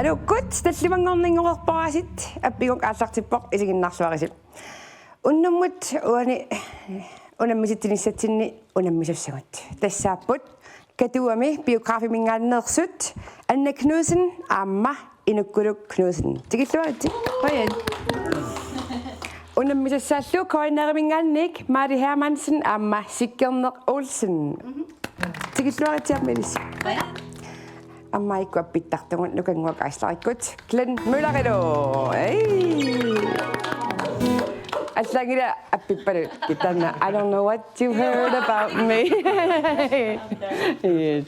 Alukut tallimangorninngorparasit appiguk aallartippoq isiginnarluarisip. Unnummut unammisittinissatsinni unammisussagut. Tassaaput katuami biografi mingaanneersut Anna Knudsen aamma inukkuluk Knudsen. Tikilluarit. Højen. Unammisassallu koinarimingaannik Mari Hermansen aamma Sikkerner Olsen. Tikilluarit melis. Amma ikku appittartungut nukanguak aislarikut Glenn Møllerilo. Allangila appippalu kitanna I don't know what you heard about me. Yes.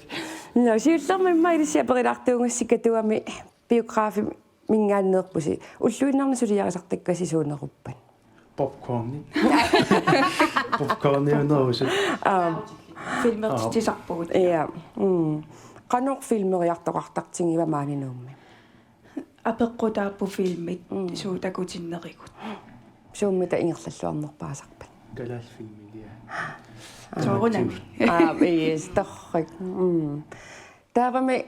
No, siullerma mailisia perilartuungassikatuami biografi mingaanneerpusi. Ulluinarna suliarisartakkasi suuneruppan. Popcorn. Popcorn er noget. Filmer tisarpugut. Ja. Qanor filmeriartoqartartingiva maaninummi. Apeqqutaappu filmit suutakutinnerikut. Suummita ingerlalluarnerpaasarpat. Galasfilmilia. Soorunami. Yes, torrik. Taavami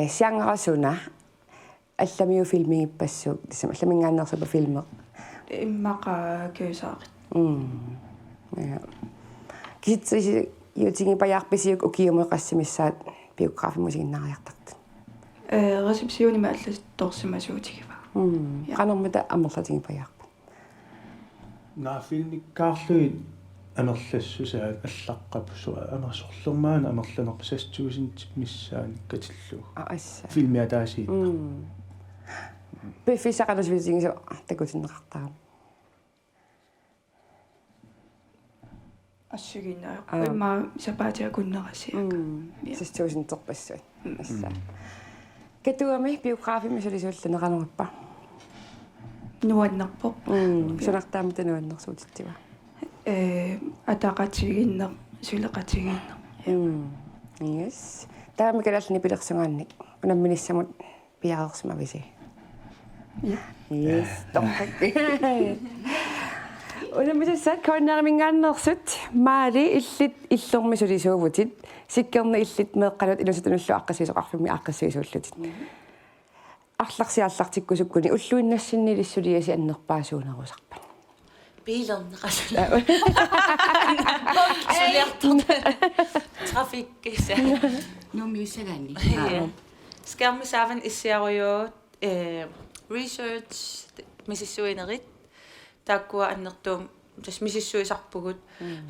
siangerasuna allamiu filmingippassuu allamingaannersupa filmer. Immaqa køysaarit. Ja. Kisitsi jutingipajaarpisiuk ukiumueqassimissaat biografimusiginnariartart. Resepsiunima allas torsimasuutigiva. Qanormita ammerlatingipajaarpa. Naa filmikkaarluit amerlassusaat allaqqapusua amersorlurmaana amerlanerpasassuusint missaanikkatillu. Assa. Filmiataasiit. Befisaqalusvitingisu takutinneqartaa. Assuginnaa. Imma sapaatiakunnerasiak. Sissuusinterpassuat. Assa. Katuami biografimissulisuulluneqaneruppa. Nuannerpoq. Sunartaamata nuannersuutittiva. Ataqatiginner suleqatiginner. Yes. Taami kalallani pilersungaannik. Unamminissamut piarersmavisi. Ja. Yes. Torrak. Unammisassat koinnaarimingaannersut maali illit illormisulisuuvutit sikkerna illit meeqqalut ilusutunullu aqqasiisoqarfimmi aqqassiisuullutit. Арларсиаллартиккусуккуни уллуиннассиннилиссулиаси аннерпаасуунерусарпа. Bilerneqasula. Trafikkisa. Numiussagaanni. Skærmisaavan issiarujuut research misissuinerit taakkua annertuum tas misissuisarpugut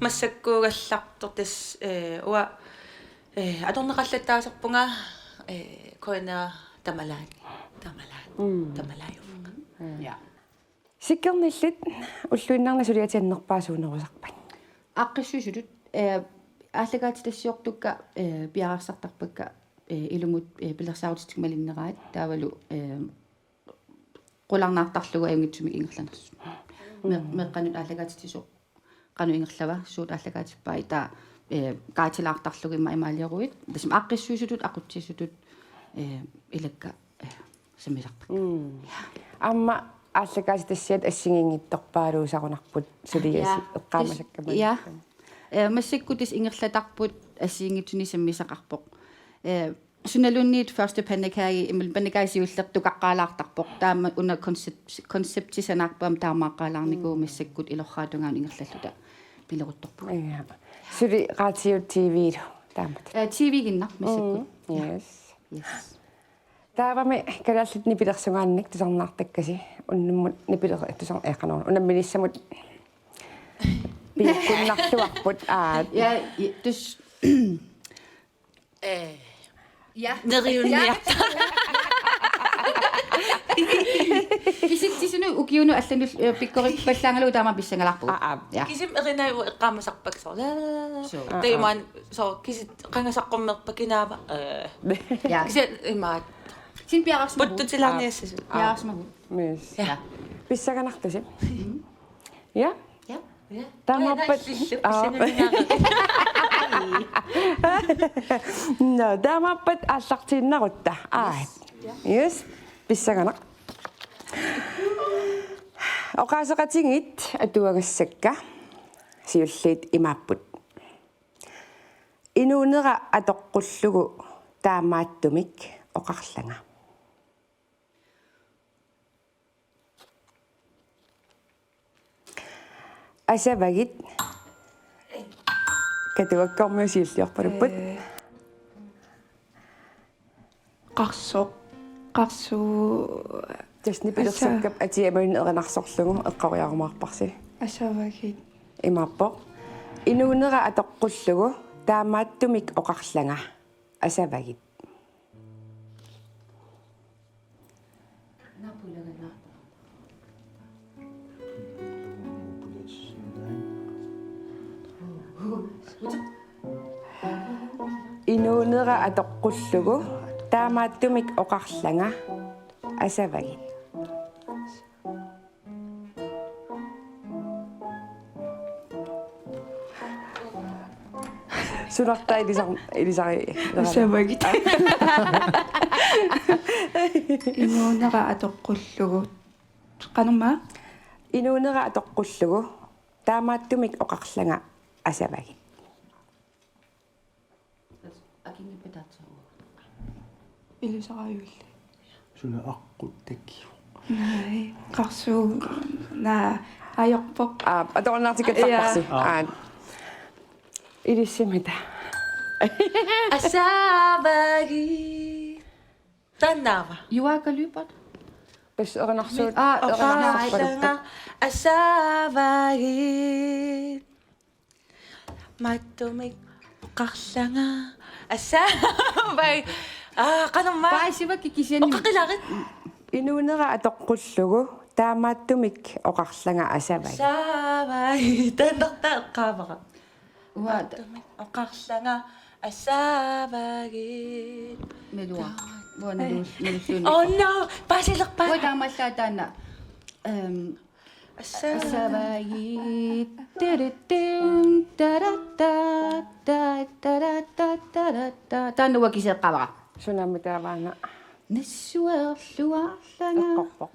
massakkuugallartor tas uа atorneqallattaasarpunga koina tamalaani. Ja. Sikkernillit ulluinnaarnasuliatiannerpaasuunerusarpan. Aqqissuisutut ааллагаатилассиортукка пиараарсартарпакка илумут пилерсаутитсигмалиннераат таавалу qullarnaartarlugu ayungitsumi ingerlanersu meqqanut ааллагаатитисо qanu ingerlava suut ааллагаатиппаа таа kaatilaartarlugu imma imaaliaruit tasum aqqissuisutut aqutsisutut ilakka самисарпак Amma ааллагаатитассиат ассигингитторпаалуусақунарпут сулиаси эққаамасаккама. Ja. Массиккутис ингерлатарпут ассиингитсуни саммисақарпоқ. Суналунниит first панакааги имал панакаасиуллертукаққаалаартарпоқ таама уна концептисанаарпаам таамааққаалаарникуу массаккут илорраатунгаан ингерлаллута пилерутторпу. Ja. Suli radio TV taamat. TV-гиннар массаккут. Yes. Yes. Taavami kalallit nipilersungaannik tusarnaartakkasi unnummut nipiler tusar eqanor unamminissamut piikkunnarluarput aat. Ja, dus Ja. Neriunniarta. Kisittisunu ukiunu allanul pikkorik pallaangalu taama pissangalarpu. Ja. Kisim erinau eqqaamasarpakso. Taiman so kisit qangasaqqummerpa kinaava. Ja. Kisit imaat Sin piarasma. puttutilarniassas. Piarasma. Yes. Ja. Pissaganartusi. Ja. Ja. Taamappat. No, taamappat аллартииннарутта. Yes. Pissaganaq. Oqaasaqatingit atuagassakka siulliit imapput. Inuunera atoqqullugu taamaattumik oqarlanga. асавагит катуаккормиусииллиорпалуппут qarсуу тасни пилерсаккап атиамаин эринарсорлугу эққариарумаарпарси асавагит имааппо инуунера атоққуллугу таамааттумик оқарланга асавагит инуунера атоққуллугу таамааттумик оқарланга асавагит сунарта илисари асавагит инуунера атоққуллугу qanummaa инуунера атоққуллугу таамааттумик оқарланга асавагит илусариулли суна аққут таккиу най qarсуу наа аёрпоқ аторнартикаттарпарси илиссимита Asabagi. Tanawa. Juakalypat. пас эринарсуут Oqatlanga asabagi. Mattumik oqarlanga asabagi. Qanumma. Paisiva kikisiani. Oqaqilaqit. инуунера атоққуллугу таамааттумик оқарланга асавагит Asabagi. Tanaqta eqqaavaqa. Uwa Oqarlanga asabagi. melua. Buona melusun. Oh no, pasileqpa. Uwa tamallatana. Asabagi. Tiritim tarata ta tanuwa kiseqqava. сунамитааваана Nissuerluarlanga. эққорпоқ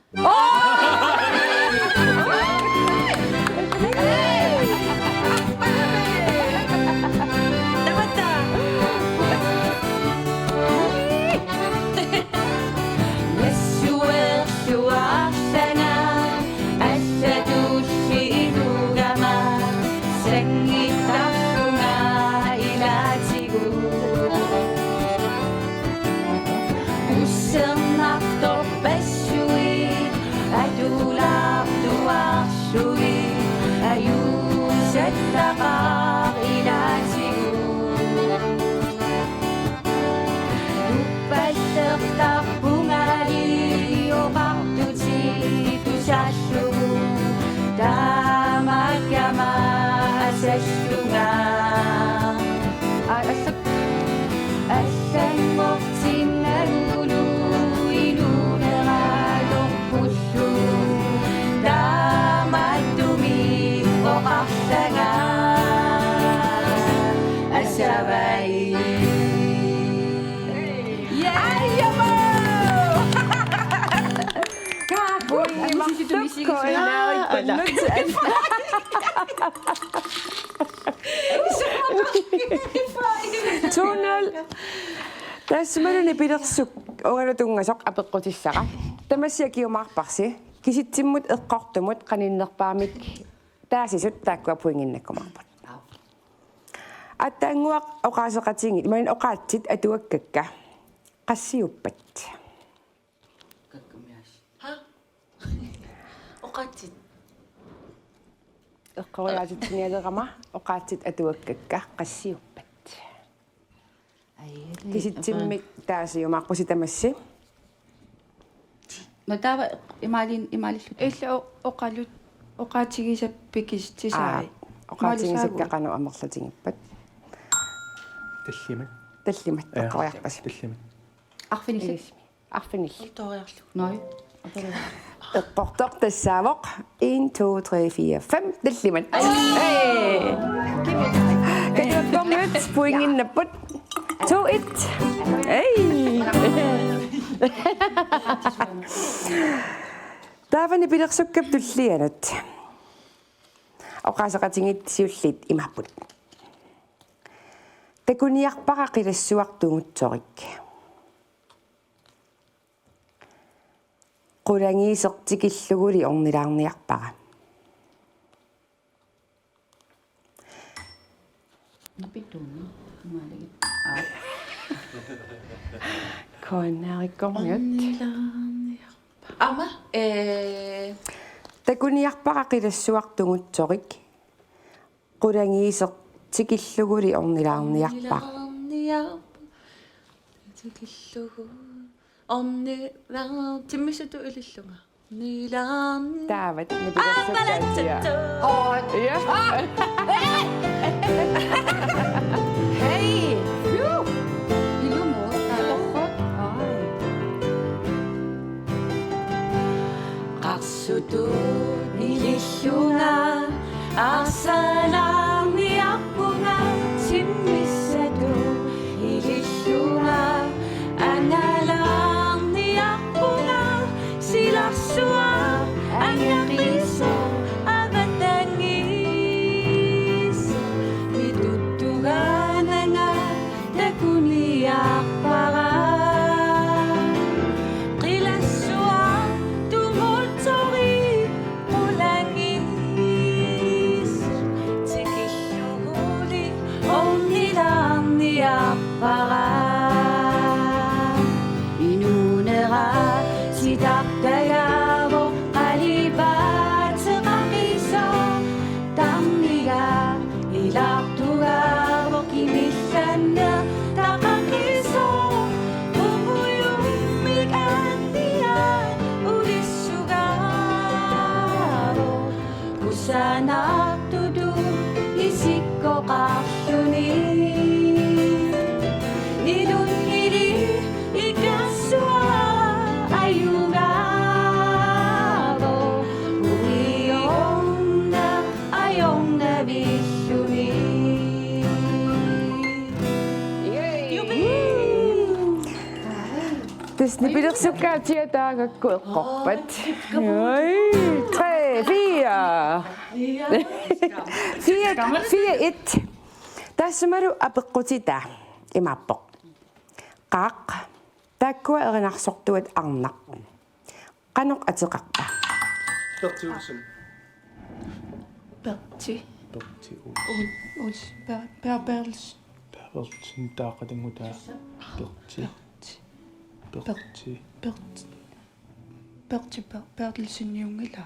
Nissuerluarlanga. Assatushiidugama. Sengittartunga ilatigu. Usernartorpassui. Adulabduarsui. Ayusettaqar ilatigu. Upassertarpungali oqartuti tusassu. Tamakama asassunga. Assangortinagulu iluneralorpullu. Tamattumi oqarlanga asavai. Tunnel. Тассмалуни пилерсук огалутунгасоқ апеққутиссара. Тамассиа киумаарпарси. Киситсиммут эққортумут қаниннерпаамик таасисут тааккуа пуингиннаккумарпут. Аттаангуақ оқаасеқатингит иман оқаатсит атуаккакка. qassiuppat. Ha? Oqatsit. Eqqoriaatittinialerama oqaatsit atuakkakka qassiuppat. Kisittimmik taasiumaaqqusi Matava imaalislut. илла оқалут оқаатигисаппикистисааи oqaatigisakkaaqanu amerlatingippat. таллимат Tallimat eqqoriarpasi. таллимат Arfinissi. Arfinilli. Toriarlu. Noi. Eqqortoq tassaavoq 1 2 3 4 5 tallimat. Hey. Katuakkornut puinginnapput 2-1. Hey. Taavani pilersukkap tullianut. Oqaasaqatingit siullit imapput. Takuniarpaqa qilassuartungutsorik. Qulangiisertikilluguli ornilaarniarpaqa. Napitun. Malagit. Koonnaarikkormiut. Ama, Takuniarpaqaqillassuartungutsorik. Qulangiiseq tikilluguli ornilaarniarpaq. Tikillugu. Ornilaar timmisutu ilillunga. Nilaarni. Taavat nipilersukkaatiga. Ja. Hei! Phew! Ilumo. Tatorrot. Ai. Qarsutu ilillunga. Arsalarniarpunga. Timmissatu ilillunga. Analarniarpunga. Silarsua anyaqiso avatangis. Mituttugaananga takuniarpaga. Qilassua tumuttori qulangis. Tikilluguli ornilaarniarpaga. Inunera sitartagavo qalipaatseqaqiso tarniga ilartugavo kimillanna taqaqiso umuyummik annian ulissugavo kusanartudu isikkoqarluni nilunili ikassua ayungavo ayonna villuni. Tis nipilersukkaatiga taagakku eqqorpat. Ai, 3, 4. 4-1. Tassamaru apeqqutita imappoq. Qaaq. Takkua erinarsortuat arnaq. Qanoq ateqarpa. Berti Olsen. Berti. Berti Uls. Berbels. Olsen taaqatangutaa. Berti. Berti. Berti Bertelsinniungila.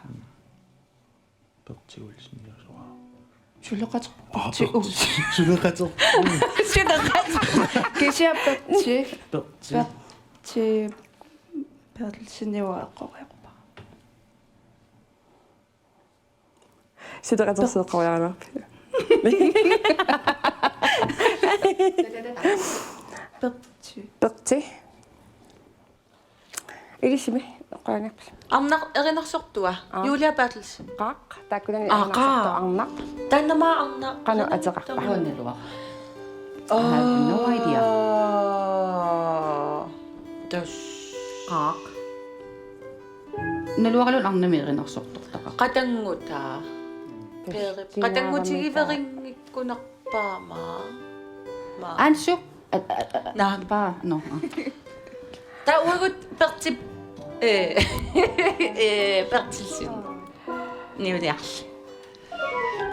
Berti Olsen jasua. Suleqat Berti Uls. Suleqater. Kisia Berti. Berti. Berti Bertelsinniua eqqoriarpa. Sideqaterseeqqoriarnerpi. Berti. Berti. Ilisimi eqqoriarnerpi. Arnaq erinarsortua. Julia Bertelsen. Qaaq. Takkulani Qaaq. erinarsortu arnaq. Tannama arnaq. Qanu ateqarpa. Onnelua. I have no idea. Tos. Qaaq. Naluaqalun arnamirinarsortortaqa. Qatanguta. Qatangutigiveringikkunarpaama. Ansuk. Naam. Pa. No. Tauagut Berti Bertilsen. Niuliarl.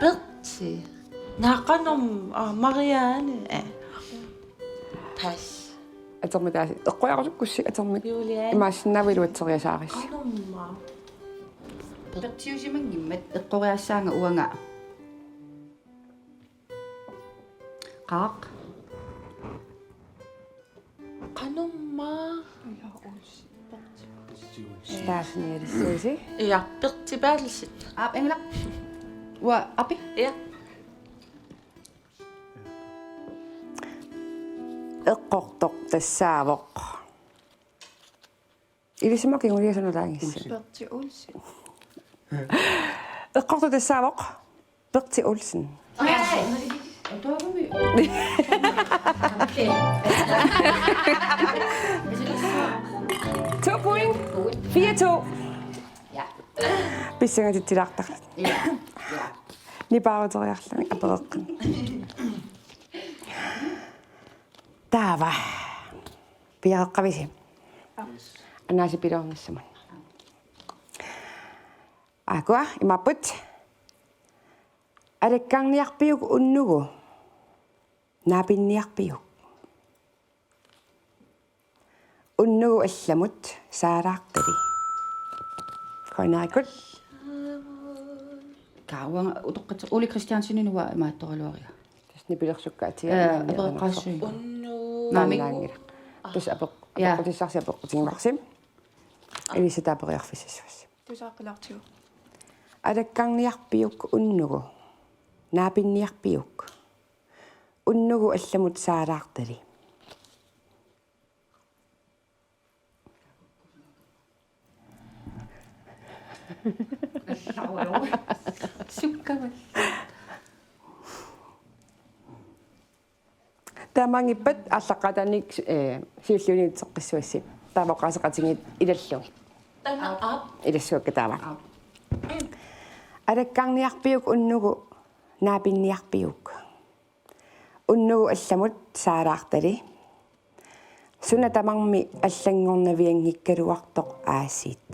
Berti. Naqanom Marianne. Pas. Atermitaasi. Eqqoriaqusukkussi atermik. Julia. Imaasinnaviluateriasaaris. Qanomma. Bertiusimangimmat eqqoriassaanga uanga. Qaaq. Qanomma. Taasnialissuusi. Ja, Berti Bertelsen. Aap engelaq. Wa api. Ja. Eqqortoq tassaavoq. Ilisimakin uliasanulaangissi. Berti Olsen. Eqqorto tassaavoq. Berti Olsen. Toorumi. 2 point. 4-2. Ja. Pissangatittilaartaqlat. Ja. Ja. Nipaaruteriarlani apereqqan. Taava. Piaqavisi. Annaasi pilornissamun. Akua imapput. Alekkaarniarpiuk unnugu. naapinniarpiuk unnugu allamut saaraaqtali qanaakut kaawanga utoqqat Uli Christiansen nuwa maattoraluaria tasnipilersukkaatiga apeqqaassu Unnu. Mami. tus Ja. apeqqutissarsi apeqqutigimarsim ilisataaperiarfississuas Tusaaqqilartiu. alakkarniarpiuk unnugu naapinniarpiuk unnugu allamut saaraaqtali sukkavat тамангиппат аллаққатаник сиуллуниитсеққиссуасси таавоққасеқатингит илаллу Tana up. илассуакка таава алаккарниарпиук уннугу наапинниарпиук уннугу алламут саалаартали суна тамарми аллангорнавиангиккалуартоқ аасит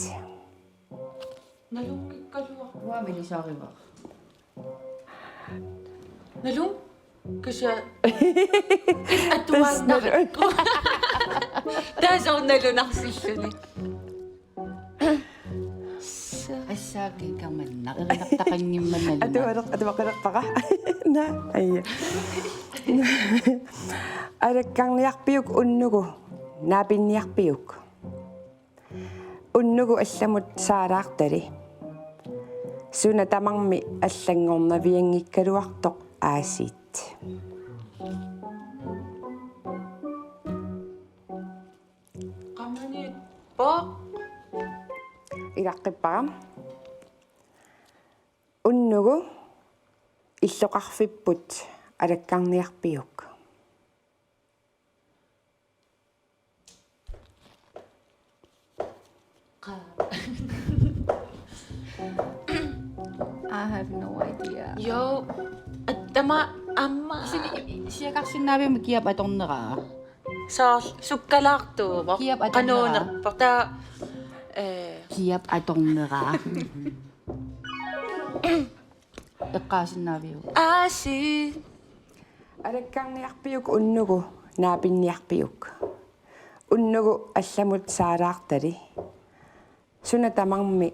Nalungikkalua. уамилисаарива Nalung. Kasi atuan na. Tässä on nalunaqsilluni. ассааки каманна эринартақангимманалуна атуақалерпара на айя алаккарниарпиук уннугу наапинниарпиук уннугу алламут саалаартали суна тамарми аллангорнавиангиккалуартоқ аасит Kamani po. илаққиппара уннугу иллоқарфиппут алаккарниарпиук I have no idea Yo. Tama amma. сиакарсиннаавима киап аторнераа Sa sukkalaartu. Kiap atornera. Kanuunerparta киап аторнераа эққаасиннаавиу asi. алаккарниарпиук уннугу наапинниарпиук уннугу алламут саалаартали суна тамарми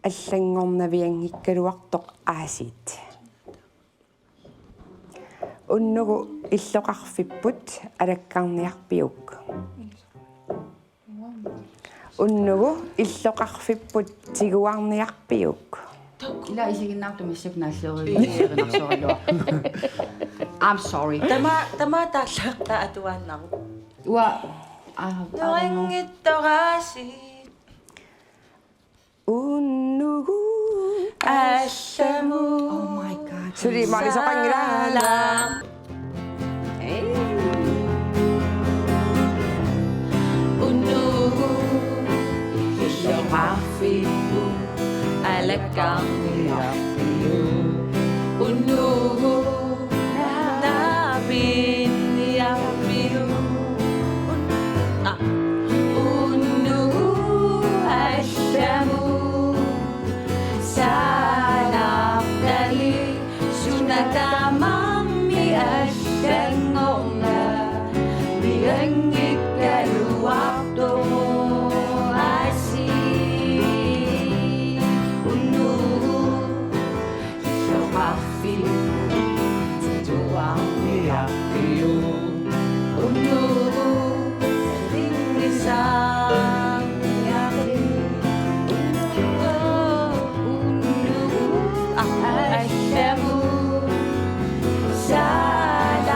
аллангорнавиангиккалуартоқ аасит уннугу иллоқарфиппут алаккарниарпиук уннугу иллоқарфиппут тигуарниарпиук ила исигиннаарту миссакнааллериеринарсоралуа I'm sorry Tama taallaqta atuannaru. уа I don't know Noangittorasi. уннугу Ashamu. oh my god 수리 마리서방이라 Unuhu. Illoqarfipu. Alakkarniarpiu. Unuhu. Naapinniarpiu. Unuhu. Ashamu. Saalaartali. Sunatamammi ashangorna. Miangikkaluarto. Asi. Unuhu. Illoqarfipu. Tituarniarpiu. Unuhu. Ringisaarniarpiu. Unuhu. Ashamu.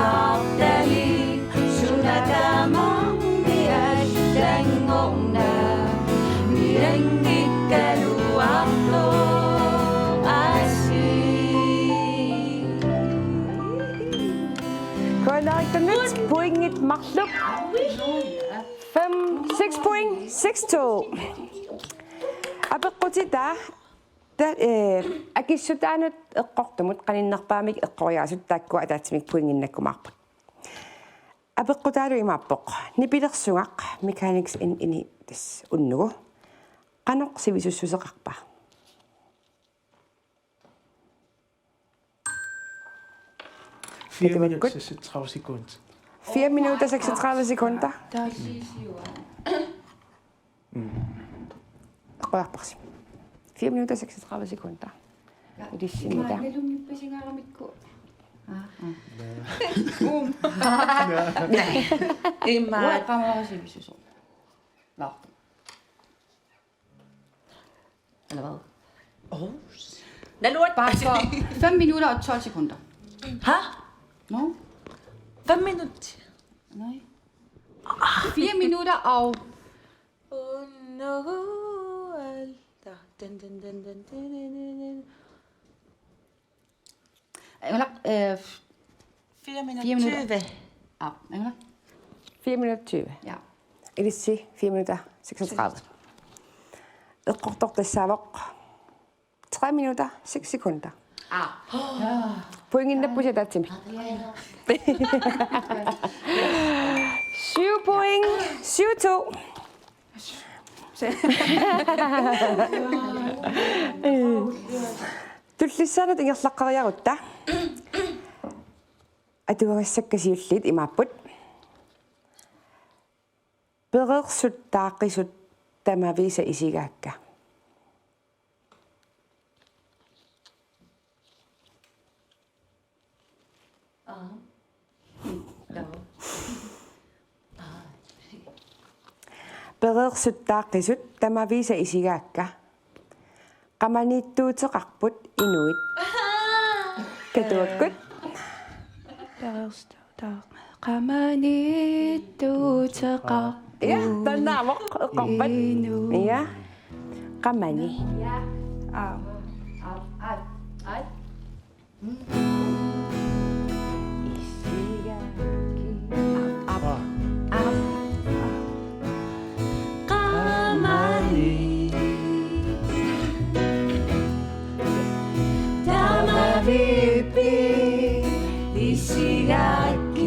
Saalaartali. Sunatamammi ashangorna. Miangikkaluarto. Asi. Konaiktanit poingit maqluq 6 point 6-2 апеққутита та акиссутаанут эққортумут qaninnerpaamik eqqoriaasut taakku ataatsimik puinginnakkumaarpak апеққутаалу имааппоқ нипилерсугақ mechanics in ini тас уннугу qaноқ сивисуссусеқарпа 4 været minutter godt. 36 sekunder. 4 minutter 36 sekunder. Qoyarparsi. 4 minutter 36 sekunder. Idissimita. Hvor kommer også i så? Nå. Eller hvad? Lad lort. Bare for 5 minutter og 12 sekunder. Hæ? Nå? 5 minutter. Nej. 4 minutter og... Eller, 4 minutter. 4 minutter. 20. Ja, eller? 4 minutter 20. Ja. Idissi 4 minutter 36. Eqqortor tassaavoq 3 minutter 6 sekunder. Pointin nappusi tatsimi. 7 point. 7-2. Tullissaalut ingerlaqqariarutta. Atuagassakкасиуллит имааппут. Perersut taaqisut tamavisa isigaakka. Perersut taaqisut tamavisa isigaakka. Qamaniittuuteqarput inuit. Katuakkut. 가만히 뚜저가 Ja, tannaavoq eqqarpat. Ja. Qamani. 가만히 담아비비 이 시각이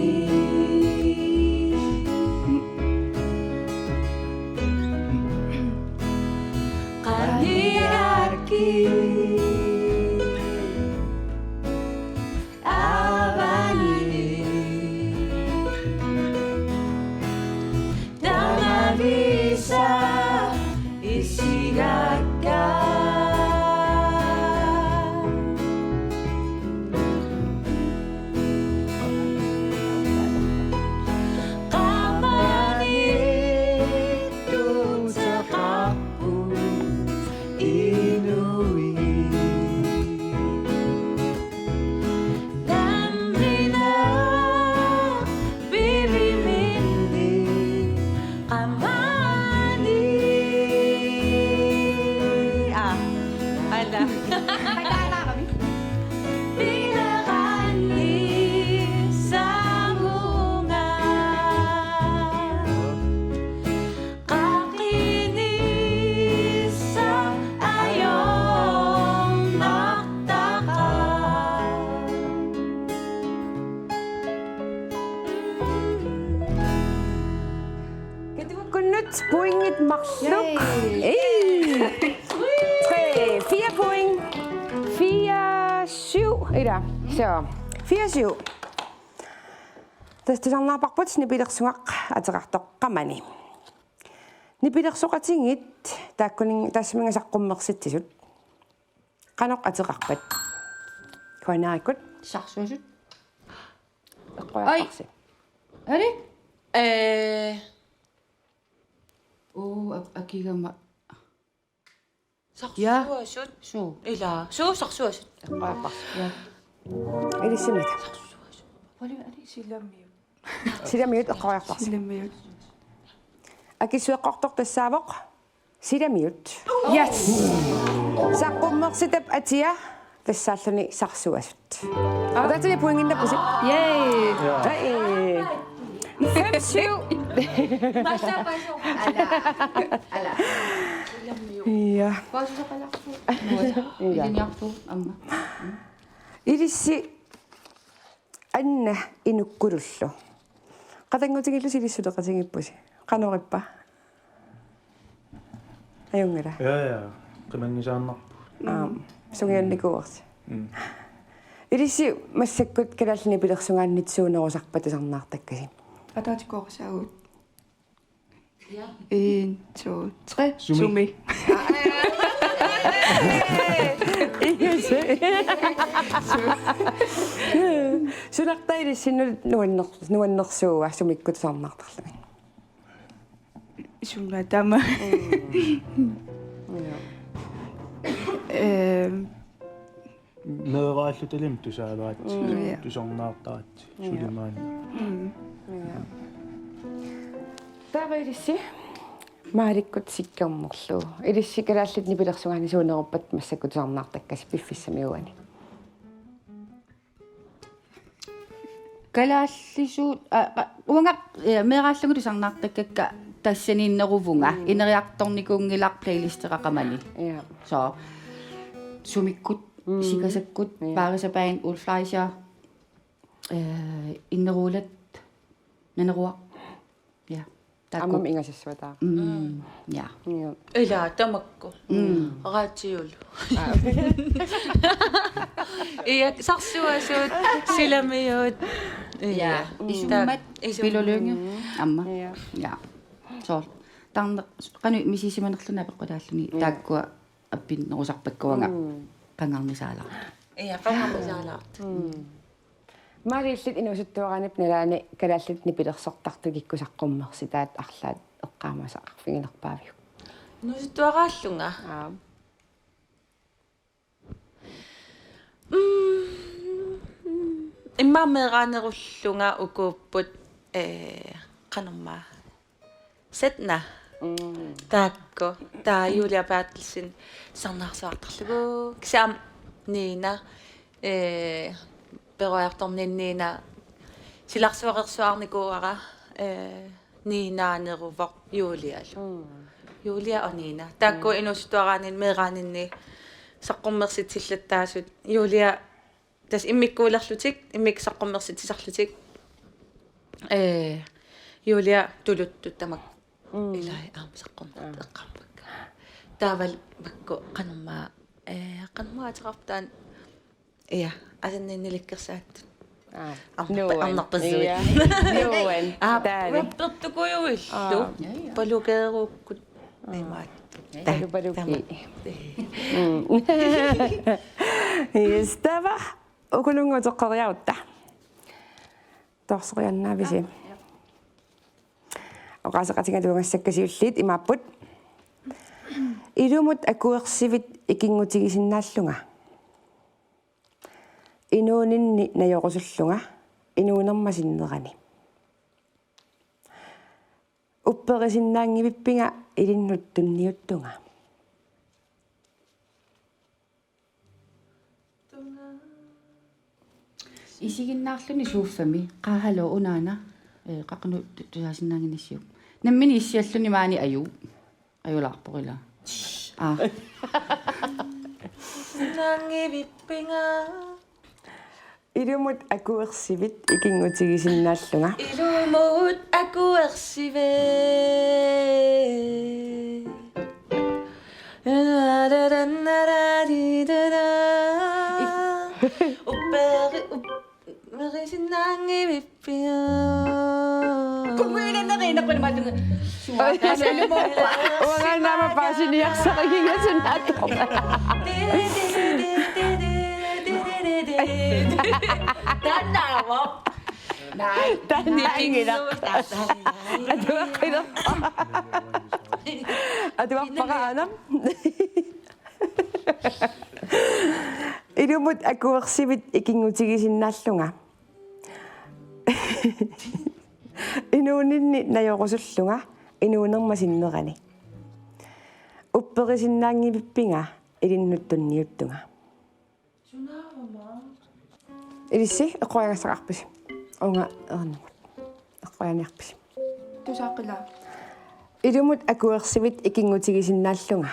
가니아기 아바니 담아비사 이 시각가 가만히 뚜저가고 이누이 남미나 비비민니 가만히 알아 비나가니 사무가 kakini sa ayong magtaka. Katuakkunnut poingit marluk. Ei. 4 point. 4-7. Ida. Så. 4-7. Tastisarnaarparput nipilersungaq ateqartoq qamani. Nipilersoqatingit taakkuning taasmingasaqqummersitsisut. Qanoq ateqarpat. Kuanaarikkut Sarsuasut. eqqoyarparsi. Er det? Akigama. Sarsuasut. Så. Ila, so sarsuasut. Eqqoyarparsi. Ja. Ilissimita. Prøv lige, er det? 실람이요. Sidamiut eqqoyarparsi. 실람이요. Akisueqqortor tassaavoq. Sidamiut. Yes. Saqqummersitap atia tassaalluni sarsuasut. Taatini poinginnappusi. 예이. Hey. 5-7. Ala. Ja. Prøv så kalaksu. Idin jaktu, amma. Ilissi anna inukkulullu. Qatangutigillu silissuleqatingippusi. Qanorippa. Ajungala. Ja. Qimannisaarnarpu. Sungiannikuuersi. Ilissi massakkut kalallini pilersungaannitsuunerusarpatusarnaartakkasi. Ataatikoorsaagут. 1, 2, 3. Sumi. Sumi. Sunartailissinnu nuannersuuga sumikkutusarnaartarlami. Sumlatama. Meeraallutalim tusaalaat. Ja. Tusornaartarat. Sulimaani. Taavilissi maalikkut sikkammerlu. Ilissi kalaallit nipilersungaani suuneruppat massakkutusarnaartakkas piffissamiuani. Kalaallisuut uanga meeraallugulu sarnaartakkakka тассанииннерувунга инериарторникуунгилар плейлистерақамани Ja. so sumikкут сикасаккут паарисапаин улфлайса иннеруулат нанеруа я Ammam ingasissuataa. ja Ja. Ila tamakku. Raatiulu. Iya sarsuasuut silamiut. ja isummat pilulunga amma Ja. ja so tang qanu misisimanerluna peqqulaalluni taakkua appinnerusarpakkuanga pangarnisaala Iya pangammisaalaart. Maaliillit inusuttuaranip nalaani kalaallit nipilersortartu kikkusaqqummersitaat arlaat eqqaamasaqarfiginerpaaviu. Nusuttuaraallunga. Immaammeeraanerullunga ukuupput qanermaa setna taakko taa Julia Bertelsen sarnaarsaartarlugu kisaam niina peroartorninniina silarsuaqersuarnikuara niinaaneruvoq Julia og Nina taakko inusuttuaraanin meeraaninni saqqummersitsillattasut Julia tas immikkuulerlutik immiksaqqummersitsisarlutik Julia tuluttut tamak ilai aamsaqqummat eqqampakka taaval makku qanermaa atiqartaan iya asanniinnilikkersaat arnarpassuit Nuan. Taali. rappertukujuillu palukeeruukkut nimaat Palupaluki. Istava. Ukulungutoqqeriarutta. Torsoriannaavisi. Oqaasaqatigaluungassakasiulliit imaapput. Ilumut akuersivit ikingutigisinnaallunga. Inuuninni najoqusullunga. Inuunermasinnerani. Upperisinnaangivippiga ilinnuttunniuttunga. isiginnaarluni suuffami qaahalo unaana qaqnu tusaasinnaanginnissiuk nammini issialluni maani ajularporila nangivippinga Ilumut akuersivit ikingutigisinnaallunga. ilumut akuersive upperisinnaangivippinga Uangal nama paasiniarsaqagingasunnaattorma. Tanawa. Tannaangila. Atuaqqiler. Atuarpaqaanam. Ilumut akuersivit ikingutigisinnaallunga. Inuuninni najoqusullunga inuunermasinnerani. Upperisinnaangivippiga ilinnuttunniuttunga. Ilissi eqquaagassaqarpis. Unga ernermut. Eqquaaniarpis. Tusaaqila. Ilumut akuersivit ikingutigisinnaallunga.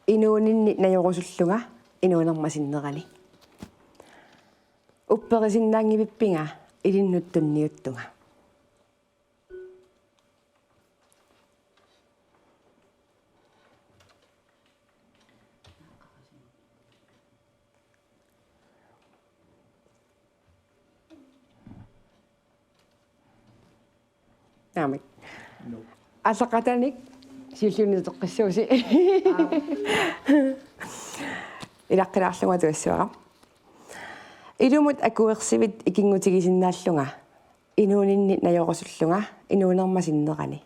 Inuuninni najoqusullunga inuunermasinnerani. Upperisinnaangivippiga ilinnuttunniuttunga. Naamik. Asaqatanik сиуллуунитеққиссууси илаққилаарлуга туассуара илумут акуерсивит икингутигисиннааллунга инуунинни наёрусуллунга инуунермасиннеқани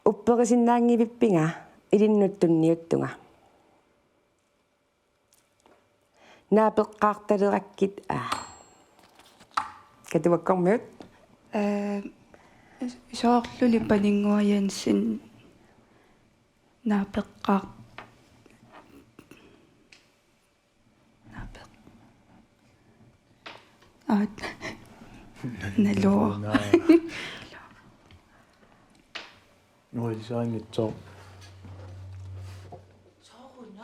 упперисиннаангивиппинга илиннуттунниуттунга наапеққаарталераккит катуаккормиут соорлули панингуаянсин наапеққаа налоо нуилисаангитсоо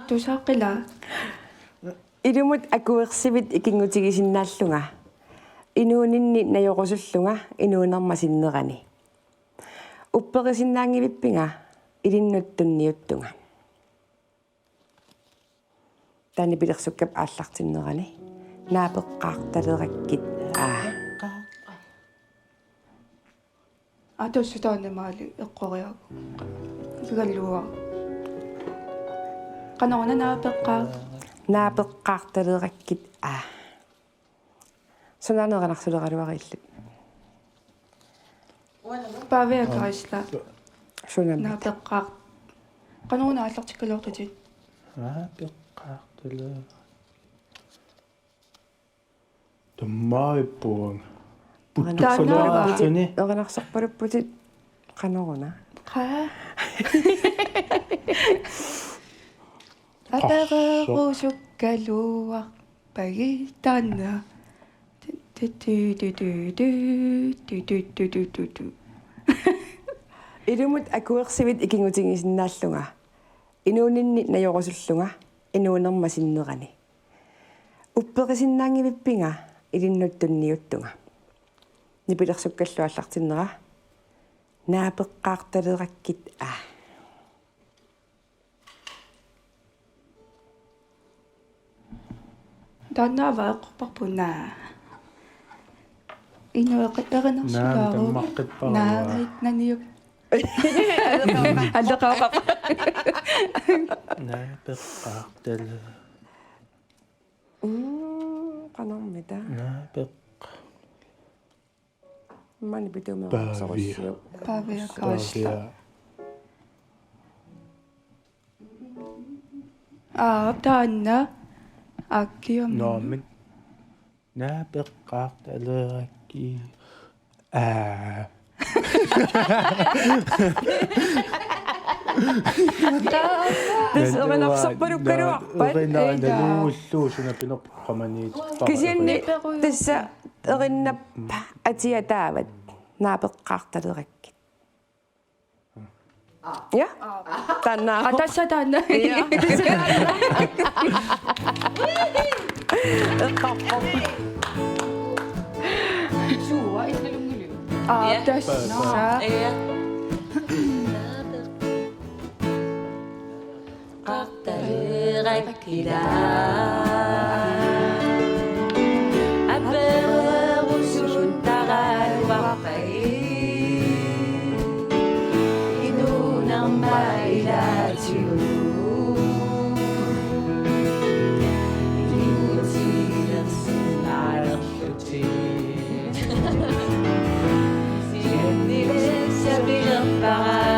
тусааққила илумут акуерсивит икингутигисиннааллунга инуунинни наёрусуллунга инуунермасиннерани упперисиннаангивиппинга илиннуттунниуттунга тани пилерсуккап ааллартиннерани наапеққаарталераккит атуссутаанамаали эққориагу игаллуа канаона наапеққаарталераккит сунаанеқанарсулеқалуариллут павеакарисла сунам наапеққаа канаона ааллартиккалуортутит пеққаарталер томмаиппуун путтуқалуаартуни эқанарсарпалуппутит канаруна атареерусуккалуа пагитанна илумут акуерсивит икингутигисиннааллунга инуунинни наёрусуллунга инуунермасиннерани упперисиннаангивиппинга илиннуттунниуттунга нипилерсуккаллуаллартиннера наапеққаарталераккит даннаавааққарпарпуна инуэқитеринерсулаару таммаққиппараа наагит наниук аллеқаақап наапеққаарталер канармита наапеқ мани битумеэ Павиа. павеакарисла таанна аккиум номик наапеққаарталеракки тэс эранарсарпалуккалуарпат эринааналууллуусуна пинерпаманиит кисианни тасса эриннаппа атиатаават наапеққаарталеракки я таннаа атасса таанна Suua isnalungulu. тасса Qattalerakila aperusuttaraluarpai inunarmailatiu ilutilersunaalerluti siunnilesapilerpara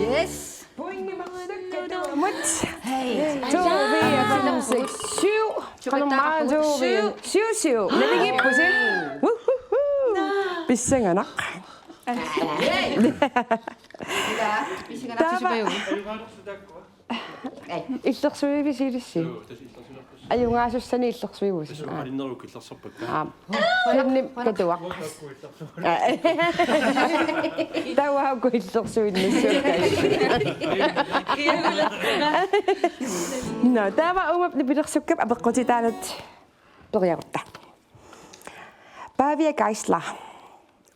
Yes. Hey, 2, 4, 5, 6, 7. Qalormaasuuvi. Siu. Naligippusi. Pissanganak. Bisinga naksusubayo. Illersuivi silissi. Ajungaasussani illersuivus. Alinneruk illersorpakka. Sinni katuaq. Tauaku illersuinnissuukkai. No, tava umap nipilersukkap apeqqutitaalat periaqutta. Paavia kaisla.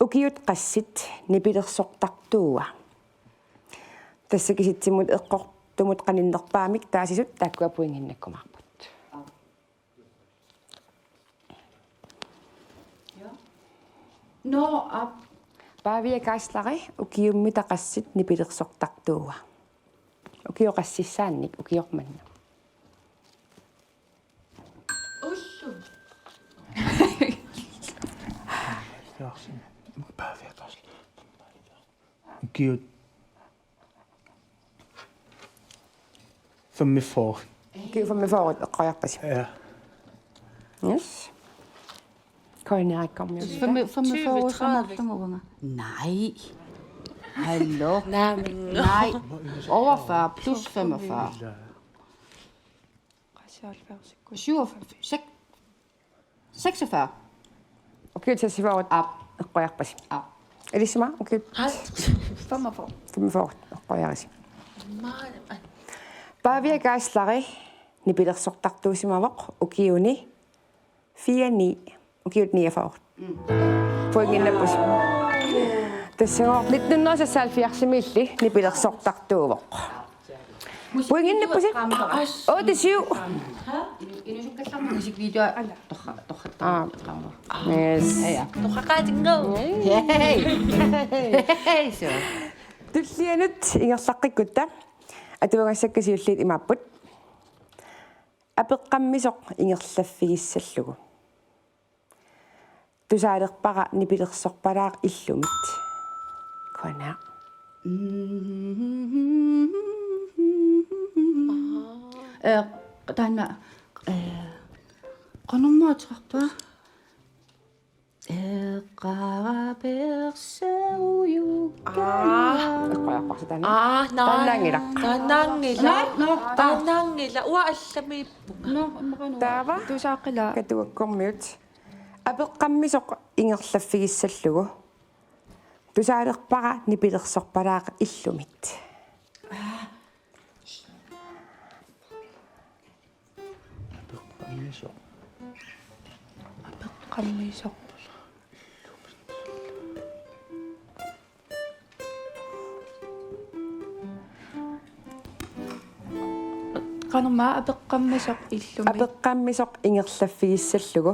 Ukiut qassit nipilersortartuuga. Tässä kisitsimut eqqortumut qaninnerpaamik taasisut taakkuapuinginnakkumarput. No, Paavia kaislari ukiummita qassit nipilersortartuuga. Ukioqassissaannik ukiormanna. ussu. Jaarsin. Päiviä taas. Kiut. From me for. Ukiufammi forut eqqajarpasi. Ja. Yes. Koinerikkam jo. 45 år sommerunge. Nej. Hallo. Nej. Over 40 plus 45. 47. 46. Ukiutassi forut Op. eqqajarpasi. Op. Elisima ukiut 45. fammi forut eqqajarisi. Paavia kaislari nipilersortartuusimavoq ukiuni 49 ukiut 49. Poinginnappus. Tässä on 1970 nipilersortartuuvoq. Poinginnappusi. Otisiu. Musik video. Yes. Ja. Hei, se on. Tullianut ingerlaqqikutta atuangassakasiulliit imapput. Apeqqammisoq ingerlaffigissаллугу. Tusaalerpara nipilersorpalaaq illumit. Kona. Taanna qanummaatiqarpa eqqaraperseuyukkala Eqqajarparsitana. Tannangila. Tannangila. Tannangila. Ua allamiippunga. no maqanu Taava Tusaaqila. katuakkormiut. Apeqqammisoq ingerlaffigissаллугу. Tusaalerpara nipilersorpalaaq illumit. Miso. Qammisoq. Qanormaa apeqqammisoq illumi. Apeqqammisoq ingerlaffigissаллугу.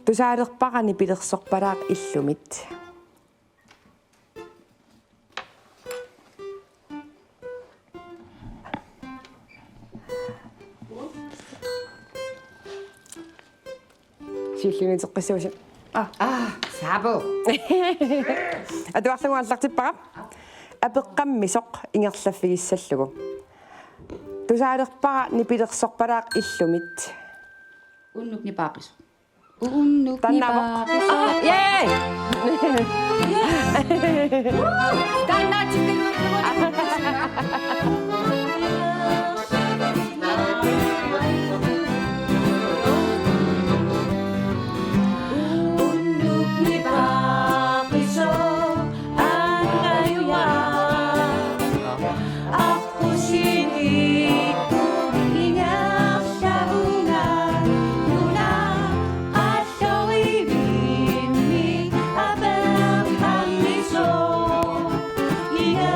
Tusaalerpara nipilersorpalaaq illumit. Silluniteqqissuusi. Sabo. Atuarlaguallartippara. Apeqqammisoq ingerlaffigissаллугу. Tusaalerpara nipilersorpalaaq illumit. Unnuk ni paaqis. Unnuk ni Tannavoq. paaqis. Yay! Unnuk ni paaqiso ang kayuan. Ako sinito ingat sa una. Nuna at sawibin ni abang kamiso. Ingat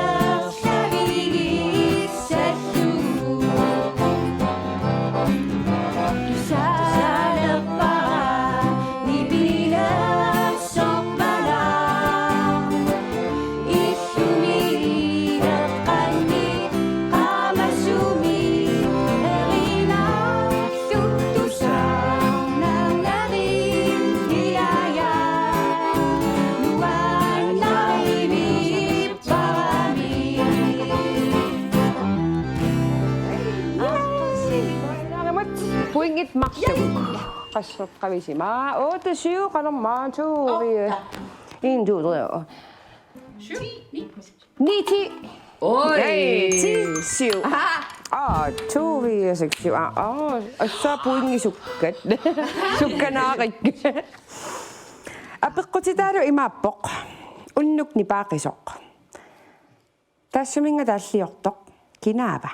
Godt. Point 1 Marsuk. Qassaqavisima. 8-7 qalermaa 2 1 2 3 9 Oj! 10 7 2 4 6 7 og så point i sukkat. Sukkanaarik. Apeqqutitaalu imaappoq. Unnukni paaqisoq. Tassuminga talliortoq kinaava.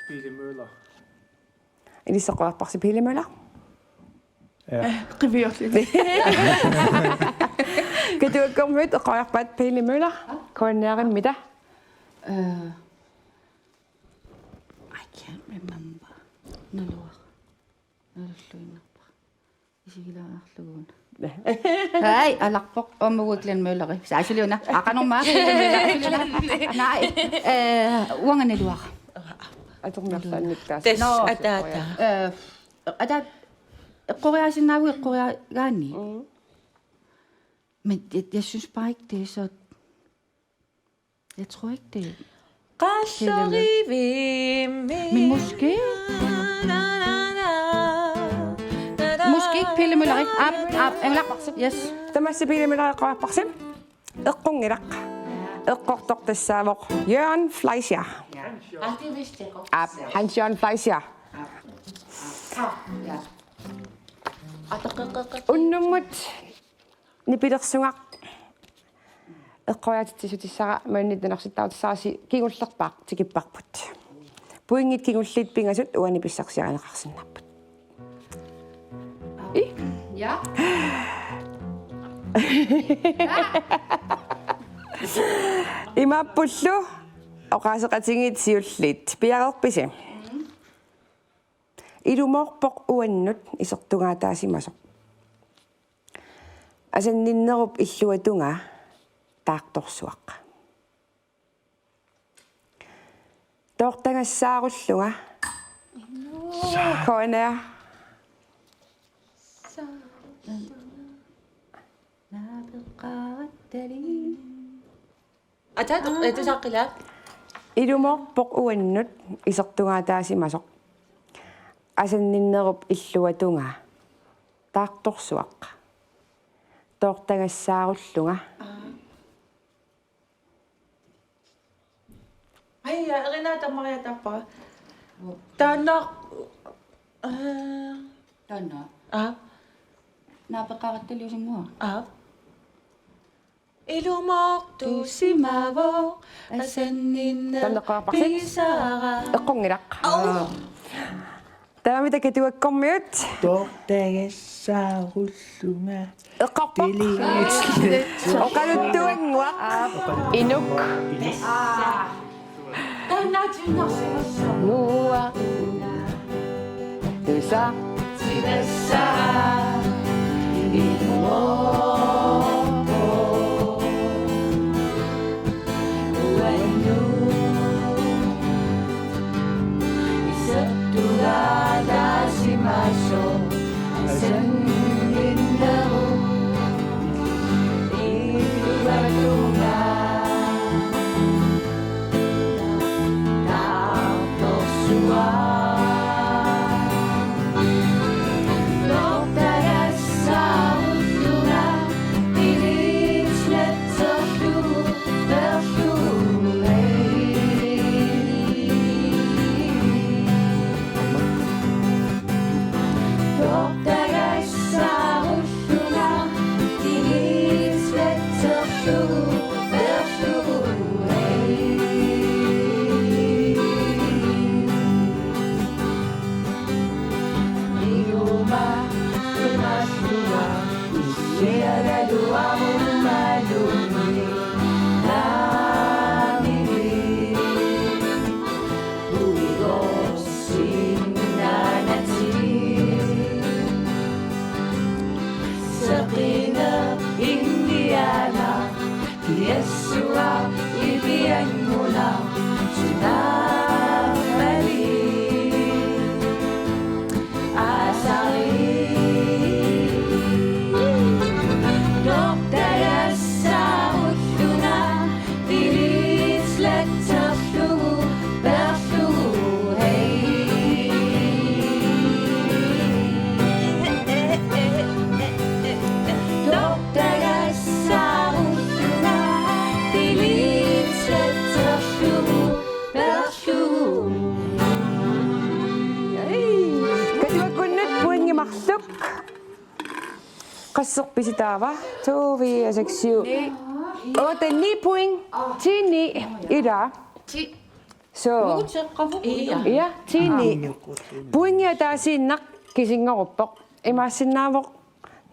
Pili Møller. Ilissoqorparsi piilimula. Qiviorluni. Katuakkormut oqorparpat piilimula. Konnearimmita. I can't remember. Naluaq. Nalulluinnerpa. Isigilaarlugun. Hei, alarpoq ommuguuklan mølleri. Saasuluuna. Aqanormaa. Nej. Uanganaluaq. Atornertaanniktaas. Tess atata. Ada qoriasinnaavui qoriagaani. Men jeg synes bare ikke, det er så... Jeg tror ikke, det er... Men måske... Måske ikke pillemølleri. Yes. Tamassi piilimula oqorparsim. Eqqungilaq. Eqqortortassaavoq. Jørgen Fleischer. Det vidste jeg godt. Hans Jørgen Fleischer. Ja. Unnumut nipilersungaq. Eqqoriatitsisutissara maannittenersittautisaasi kingullerpaaq tikipparput. Puingit kingulliit pingasut uanipissarsianeqarsinnapput. Ja. Imappullu oqaaseqatingit siullit piaqerpisi. Ilumorpoq uannut isertungaataasimasoq. Asanninnerup illuatunga taaqtorsuaq. Tortangassaarullunga. Koinea. Tusaqila. Ilumorpoq uannut isertungaataasimasoq. Asanninnerup illuatunga taaqtorsuaq. Tortangassaarullunga. Ai, Renata Maria tappa. Tanak. Tanna. Ah, Naapaqarattalluusimua. ah. Ilumortu simavo asanninna Tanneqarparsit. pisara. Eqqungilaq. Taamita katuakkormiut. Tortagassarullunga. Eqqorpoq. Oqaluttuanguaq. Inuk. Nuua. Tusa. Tava. 2, 4, 6, 7. 8, 9 point. 10, 9. Ida. 10. Så. Ja, 10, 9. Puingia taasiinnak kisingoruppoq. Imaassinnaavoq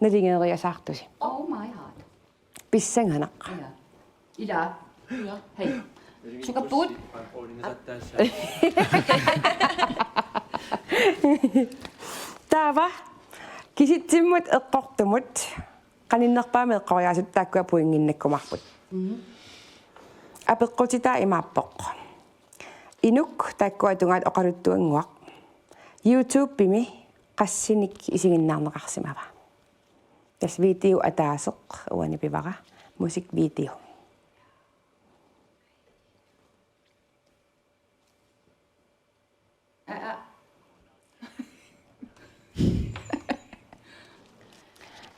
nalingeriasartusi. Oh my heart. Pissanganaq. Ja. Ida. Hei. Sukkerput. Tava. Kisitsimmut eqqortumut. Qaninnerpaami eqqoriaasut taakkua puinginnakkumarput. Apeqqutitaa imaappoq. Inuk taakkua tungaat oqaluttuanguaq. YouTube pimi qassinik isiginnaarneqarsimava. Tas video ataaseq uani pivara musik video.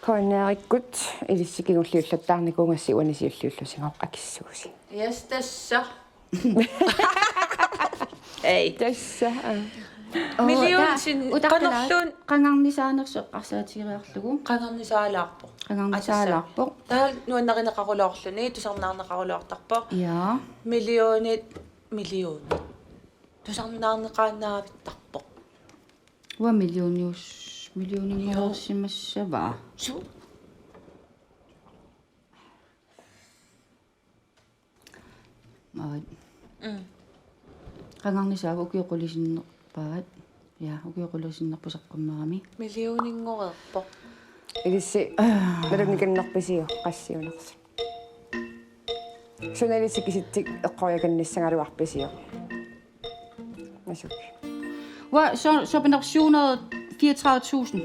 Koneerikkut ilissikingulliullattaarnikuungassi uanisiulliullusingoq akissuusi. Yes, tässä. Ei. Tässä. Millioonsin qanerluun qangarnisaanerseqqarsaatigireerlugu qangarnisaalаарpo. qangarnisaalаарpoq Taal nuannaqinaqarulorluni tusarnaarnaqarulortarpo. ja Millioonit tusarnaarneqaannaavittarpo. wa milliooniorsimassavaa Su. maat qangarnisaava ukiuqulisinnerpaat ja ukiuqulisinnerpuseqqammaami Milliooningorerpo. Ilissi nalunnikannerpisiu qassiunersi. Sunalissikisittik eqqoriakannissangaluarpisiu. Masuk. wa så benar 734.000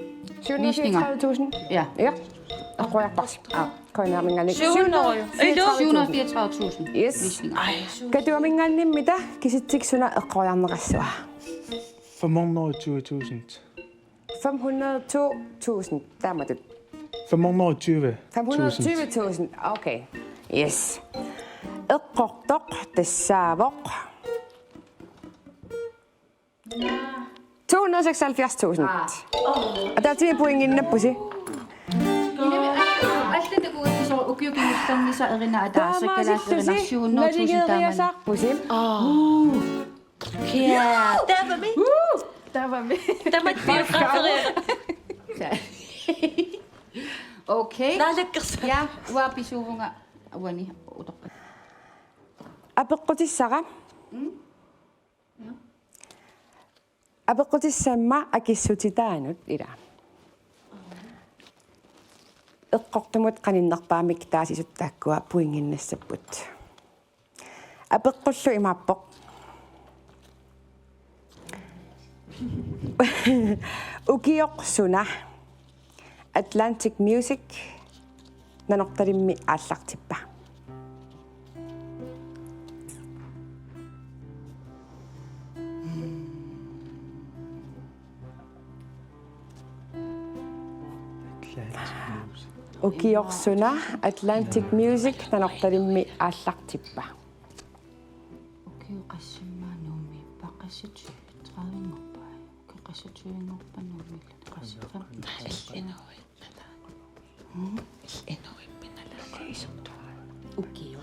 visninger 734.000. ja Ja. Eqqoriarpars. Koinaarminganik. 734.000 Yes. visninger Katuamingaannimmita kisittik suna eqqoriarneqassua. 520.000. 502.000. Taamatut. 520.000. 520.000. Okay. Yes. Eqqortoq tassaavoq. 276.000. Ataatimi puinginnappusi. allatakuutiso ukiukinnissarnisa erina ataasa kalaaserinarsiunnertuusin taamani Naligeeriasaarpusi. Ja, der var med. Der var med. Der måtte vi jo referere. okay Naalakkersa. ja uapisuuvunga uani utoqqa Apeqqutissara. Apeqqutissamma akissutitaanut ila. Eqqortumut qaninnerpaamik taasisut taakkua puinginnassaput. Apeqqullu imaappoq. Ukioqsuna Atlantic Music nanortalimmi aallartippa. Ukioqsuna Atlantic Music nanortalimmi aallartippa. ukiuqassimmaanumi paqqassut 30ngorpaa ukiqassatuingorpanuumi qassafam ukio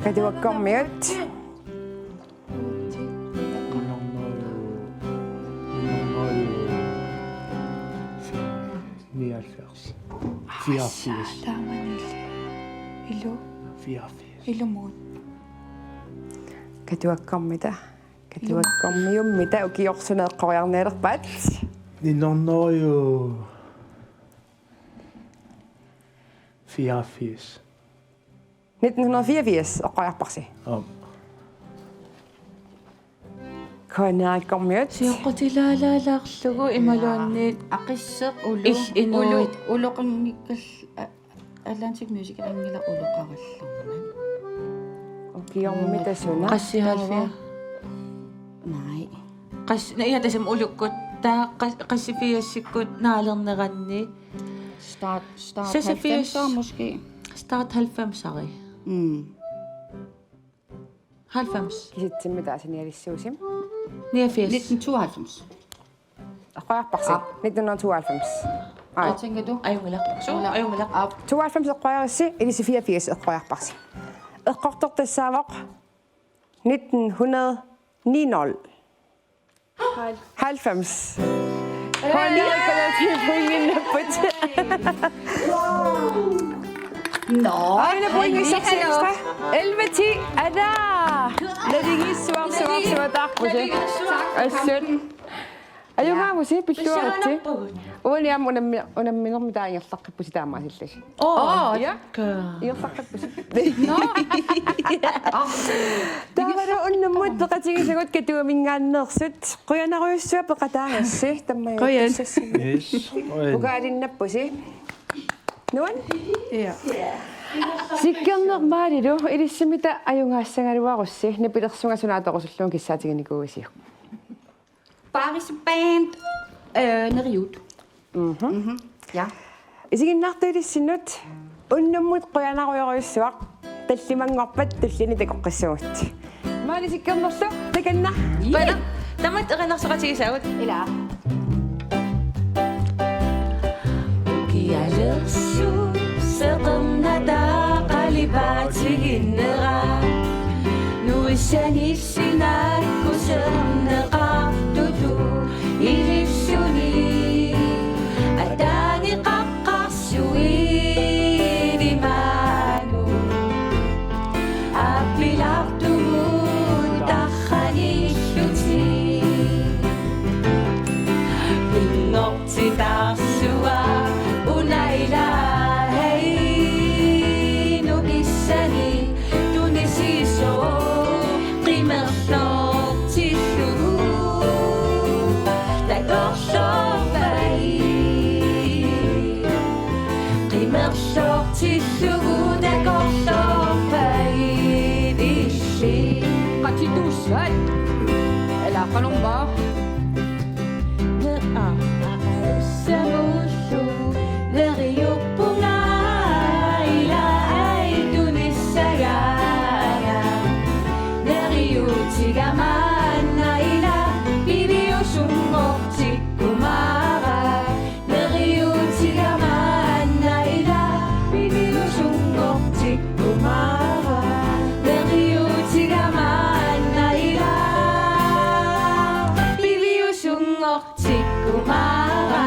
Katuakkormiut. Ilu. 84. Ilumuut. Katuakkormita. Katuakkormiummita ukioqsuna eqqoriarneelerpaat. Ninornorio 84. 1984 eqqoriarparsi. Koinaakkormiut. Siоqqutilaalaalaarlugu imaluanniit aqisseq inuit. uloqinnikkal Atlantic Music angila uloqarallorman Ukiormita suna. qassihalfia. nej Qass na ihatasam ulukkut taa qassifiassikkut naalerneranni. start Så 80 90'er måske Start 90'eri. 90. Kisitsimmita asinialissuusim. 89. 1992 Eqqajarparsi. 1992. Hvad tænker du? Ayungalaq. So, ayungalaq. 92 eqqajarassi, Elise 84 eqqajarparsi. Eqqortortassaavaq 1990. 90. Har lige fået point nappet. Nå, Eine point i 6 ekstra. 11-10. Ada. Lad det ikke svar tak. Og 17. Ayun nga mo si picture ti. Uli am una minum da yung sakit po si tama sila. Oh, ya. ka. Yung sakit po si. No. Tama ro un mo to kasi sagot ka tu mingan naksut. Kuya na ko yung swap ka ta si tama. Kuya. Yes. Bugarin na po si. Noon? Ja. Sikkang normal do. Ilisimita ayun nga sa ngariwa ko si. Napidaksunga sunata ko sa sulong kisating ni ko si. Paris Band. Neriut. Ja. Isigin naqtili sinut. Unnamut qoyana qoyoqoyussuaq. Tallimangorpat tullini takoqqissugut. Maali sikkernerlu takanna. Bana, tamat eqanarsoqatigisagut. Eller? Kialersu seqernata qalipaatiginnera. Nuissanissinat kuserneqartutu ilissuni. Atani qaqqarsuini maanu. Appilartumun taqqanilluti. Pinngorti tarsua unaila hei nukissani tunisiso qimerlortillugu takorlorpai qimerlortillugu takorlorpai dilli Katidusan. Eller Kalumba. Samushu Neriupunga ila Indonesia Neriutigamana ila Piliusungortikumara Neriutigamana ila Piliusungortikumara Neriutigamana ila Piliusungortikumara.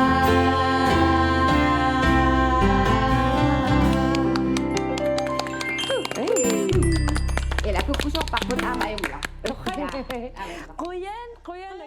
Eller Kukusok Pakbun Ama yung lang. Kuyan, kuyan.